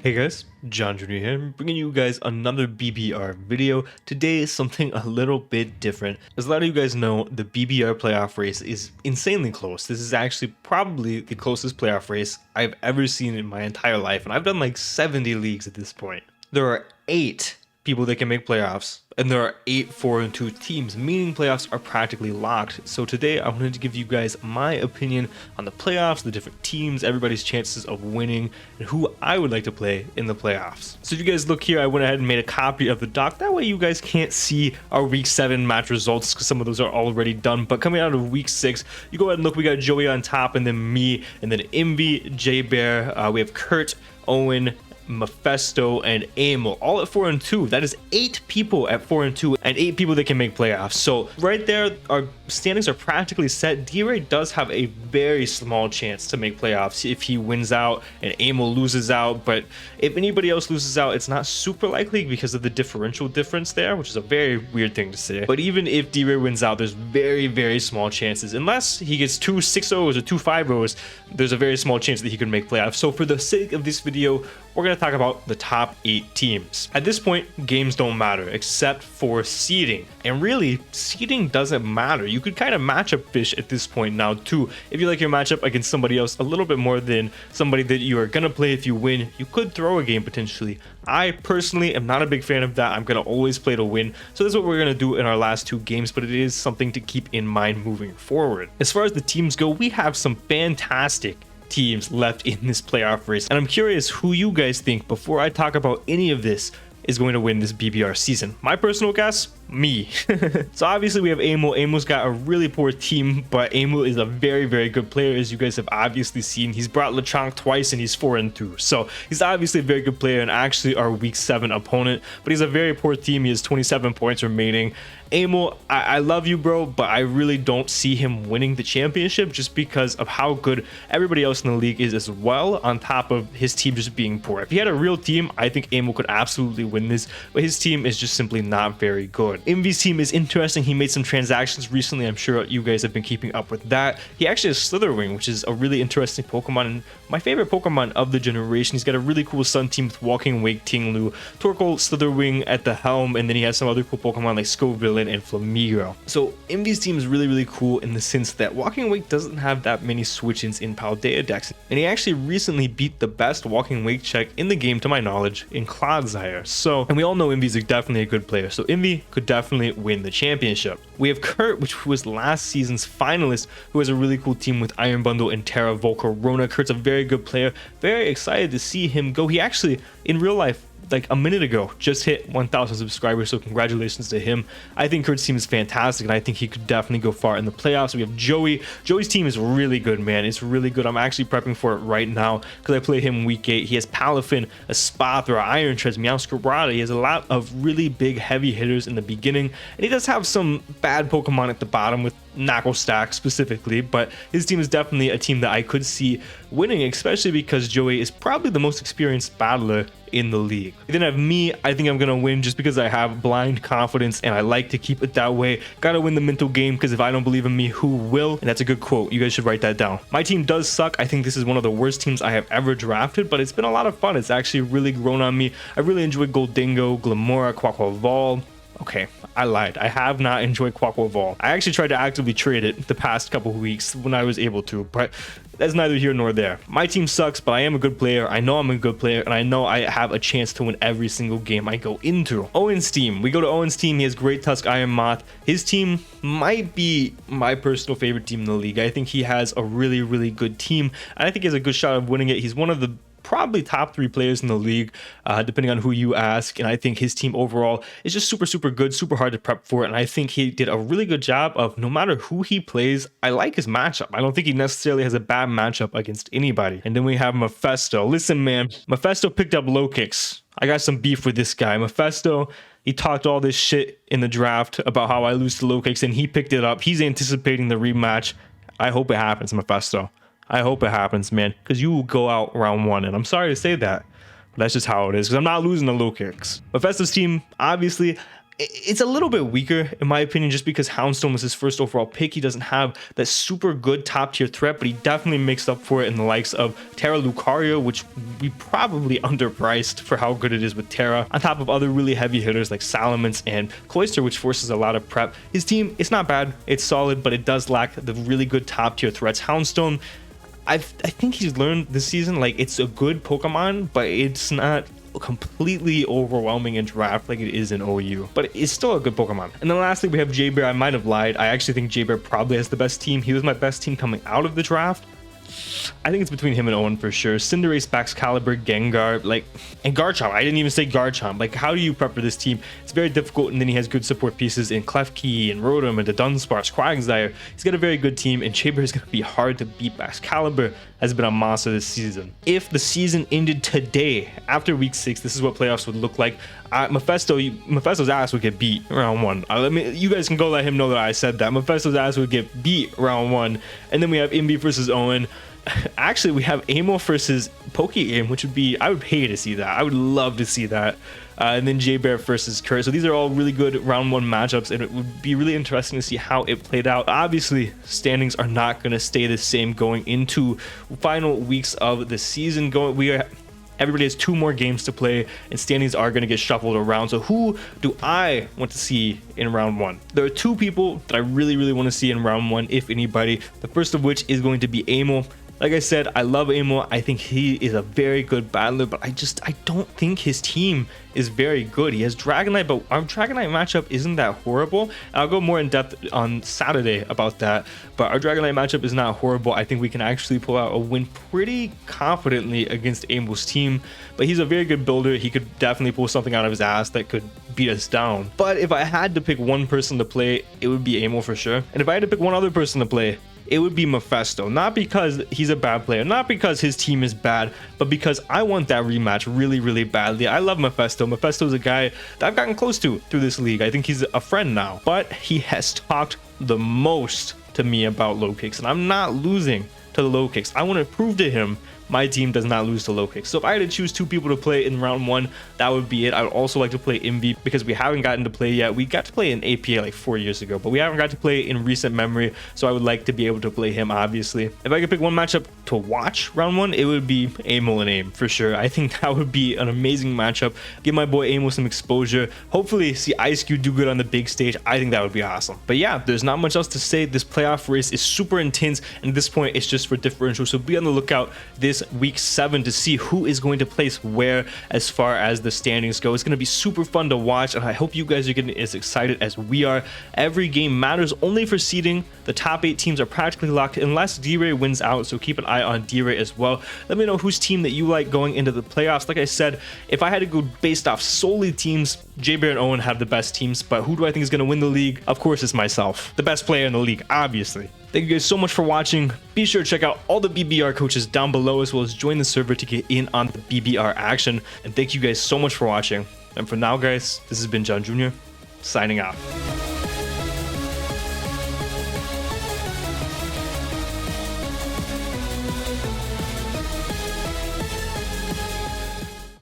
Hey guys, John Jr. here, bringing you guys another BBR video. Today is something a little bit different. As a lot of you guys know, the BBR playoff race is insanely close. This is actually probably the closest playoff race I've ever seen in my entire life, and I've done like 70 leagues at this point. There are 8 people that can make playoffs, and there are 8 4-2 teams, meaning playoffs are practically locked. So today I wanted to give you guys my opinion on the playoffs, the different teams, everybody's chances of winning, and who I would like to play in the playoffs. So if you guys look here, I went ahead and made a copy of the doc. That way you guys can't see our week 7 match results because some of those are already done. But coming out of week 6, you go ahead and look, we got Joey on top, and then me, and then Envy, J-Bear, we have Kurt, Owen, Mephisto, and Emil, all at 4-2. That is 8 people at 4-2 and 8 people that can make playoffs. So right there, our standings are practically set. D-Ray does have a very small chance to make playoffs if he wins out and Emil loses out, but if anybody else loses out, it's not super likely because of the differential difference there, which is a very weird thing to say. But even if D-Ray wins out, there's very small chances. Unless he gets 2 6-0s or 2 5-0s, there's a very small chance that he could make playoffs. So for the sake of this video, we're going to talk about the top 8 teams. At this point, games don't matter except for seeding. And really, seeding doesn't matter. You could kind of match up fish at this point now too. If you like your matchup against somebody else a little bit more than somebody that you are going to play if you win, you could throw a game potentially. I personally am not a big fan of that. I'm going to always play to win. So this is what we're going to do in our last 2 games, but it is something to keep in mind moving forward. As far as the teams go, we have some fantastic teams left in this playoff race, and I'm curious who you guys think, before I talk about any of this, is going to win this BBR season. My personal guess, me. So obviously we have Emil. Emil's got a really poor team, but Emil is a very good player, as you guys have obviously seen. He's brought LeChonk twice and he's 4-2, so he's obviously a very good player and actually our week 7 opponent, but he's a very poor team. He has 27 points remaining. Emil, I love you, bro, but I really don't see him winning the championship just because of how good everybody else in the league is as well, on top of his team just being poor. If he had a real team, I think Emil could absolutely win this, but his team is just simply not very good. Envy's team is interesting. He made some transactions recently. I'm sure you guys have been keeping up with that. He actually has Slitherwing, which is a really interesting Pokemon and my favorite Pokemon of the generation. He's got a really cool Sun team with Walking Wake, Tinglu, Torkoal, Slitherwing at the helm, and then he has some other cool Pokemon like Scovillain and Flamigo. So Envy's team is really cool in the sense that Walking Wake doesn't have that many switch-ins in Paldea decks, and he actually recently beat the best Walking Wake check in the game to my knowledge in Clodsire. So, and we all know Envy's definitely a good player, so Envy could definitely win the championship. We have Kurt, which was last season's finalist, who has a really cool team with Iron Bundle and Terra Volcarona. Kurt's a very good player. Very excited to see him go. He actually, in real life, like a minute ago, just hit 1,000 subscribers, so congratulations to him. I think Kurt's team is fantastic, and I think he could definitely go far in the playoffs. We have Joey. Joey's team is really good, man. It's really good. I'm actually prepping for it right now because I play him week 8. He has Palafin, a Spathra, Iron Treads, Meowscarada. He has a lot of really big, heavy hitters in the beginning, and he does have some bad Pokemon at the bottom with Knuckle Stack specifically, but his team is definitely a team that I could see winning, especially because Joey is probably the most experienced battler in the league. Then I have me. I think I'm gonna win just because I have blind confidence and I like to keep it that way. Gotta win the mental game, because if I don't believe in me, who will? And that's a good quote. You guys should write that down. My team does suck. I think this is one of the worst teams I have ever drafted, but it's been a lot of fun. It's actually really grown on me. I really enjoy Goldingo, Glamora, Quaquaval. Okay, I lied. I have not enjoyed Quaquaval. I actually tried to actively trade it the past couple of weeks when I was able to, but that's neither here nor there. My team sucks, but I am a good player. I know I'm a good player, and I know I have a chance to win every single game I go into. Owen's team. We go to Owen's team. He has Great Tusk, Iron Moth. His team might be my personal favorite team in the league. I think he has a really good team, and I think he has a good shot of winning it. He's one of the probably top 3 players in the league, depending on who you ask, and I think his team overall is just super good, super hard to prep for, and I think he did a really good job of, no matter who he plays, I like his matchup. I don't think he necessarily has a bad matchup against anybody. And then we have Mephisto. Listen, man, Mephisto picked up low kicks. I got some beef with this guy. Mephisto, he talked all this shit in the draft about how I lose to low kicks, and he picked it up. He's anticipating the rematch. I hope it happens, Mephisto. I hope it happens, man, because you will go out round 1, and I'm sorry to say that, but that's just how it is, because I'm not losing the low kicks. Mephisto's team, obviously, it's a little bit weaker in my opinion, just because Houndstone was his first overall pick. He doesn't have that super good top tier threat, but he definitely makes up for it in the likes of Terra Lucario, which we probably underpriced for how good it is with Terra, on top of other really heavy hitters like Salamence and Cloyster, which forces a lot of prep. His team, it's not bad, it's solid, but it does lack the really good top tier threats. Houndstone, I think he's learned this season, like, it's a good Pokemon, but it's not completely overwhelming in draft like it is in OU, but it's still a good Pokemon. And then lastly, we have J-Bear. I might have lied. I actually think J-Bear probably has the best team. He was my best team coming out of the draft. I think it's between him and Owen for sure. Cinderace, Baxcalibur, Gengar, like, and Garchomp. I didn't even say Garchomp. Like, how do you prep for this team? It's very difficult, and then he has good support pieces in Klefki and Rotom and the Dunsparce, Quagsire. He's got a very good team, and J-Bear is going to be hard to beat. Baxcalibur has been a monster this season. If the season ended today, after week 6, this is what playoffs would look like. Mephisto's ass would get beat round 1. I mean, you guys can go let him know that I said that. Mephisto's ass would get beat round 1, and then we have Imbi versus Owen. Actually, we have Amo versus Pokegame, which would be, I would pay to see that. I would love to see that. And then J-Bear versus Kurt. So these are all really good round 1 matchups, and it would be really interesting to see how it played out. Obviously, standings are not going to stay the same going into final weeks of the season. Everybody has 2 more games to play, and standings are going to get shuffled around. So who do I want to see in round 1? There are 2 people that I really want to see in round 1, if anybody. The first of which is going to be Amo. Like I said, I love Amo. I think he is a very good battler, but I don't think his team is very good. He has Dragonite, but our Dragonite matchup isn't that horrible. I'll go more in depth on Saturday about that, but our Dragonite matchup is not horrible. I think we can actually pull out a win pretty confidently against Amo's team, but he's a very good builder. He could definitely pull something out of his ass that could beat us down. But if I had to pick one person to play, it would be Amo for sure. And if I had to pick one other person to play, it would be Mephisto. Not because he's a bad player, not because his team is bad, but because I want that rematch really badly. I love Mephisto. Mephisto is a guy that I've gotten close to through this league. I think he's a friend now, but he has talked the most to me about low kicks, and I'm not losing to the low kicks. I want to prove to him my team does not lose to low kicks. So if I had to choose 2 people to play in round 1, that would be it. I would also like to play Envy, because we haven't gotten to play yet. We got to play in APA like 4 years ago, but we haven't got to play in recent memory, so I would like to be able to play him, obviously. If I could pick one matchup to watch round 1, it would be Amo and Aim for sure. I think that would be an amazing matchup. Give my boy Amo some exposure. Hopefully see IceQ do good on the big stage. I think that would be awesome. But yeah, there's not much else to say. This playoff race is super intense, and at this point it's just for differential, so be on the lookout this week 7 to see who is going to place where as far as the standings go. It's going to be super fun to watch, and I hope you guys are getting as excited as we are. Every game matters only for seeding. The top 8 teams are practically locked unless D-Ray wins out, so keep an eye on D-Ray as well. Let me know whose team that you like going into the playoffs. Like I said, if I had to go based off solely teams, J-Bear and Owen have the best teams, but who do I think is going to win the league? Of course, it's myself, the best player in the league, obviously. Thank you guys so much for watching. Be sure to check out all the BBR coaches down below, as well as join the server to get in on the BBR action. And thank you guys so much for watching. And for now, guys, this has been John Jr. signing out.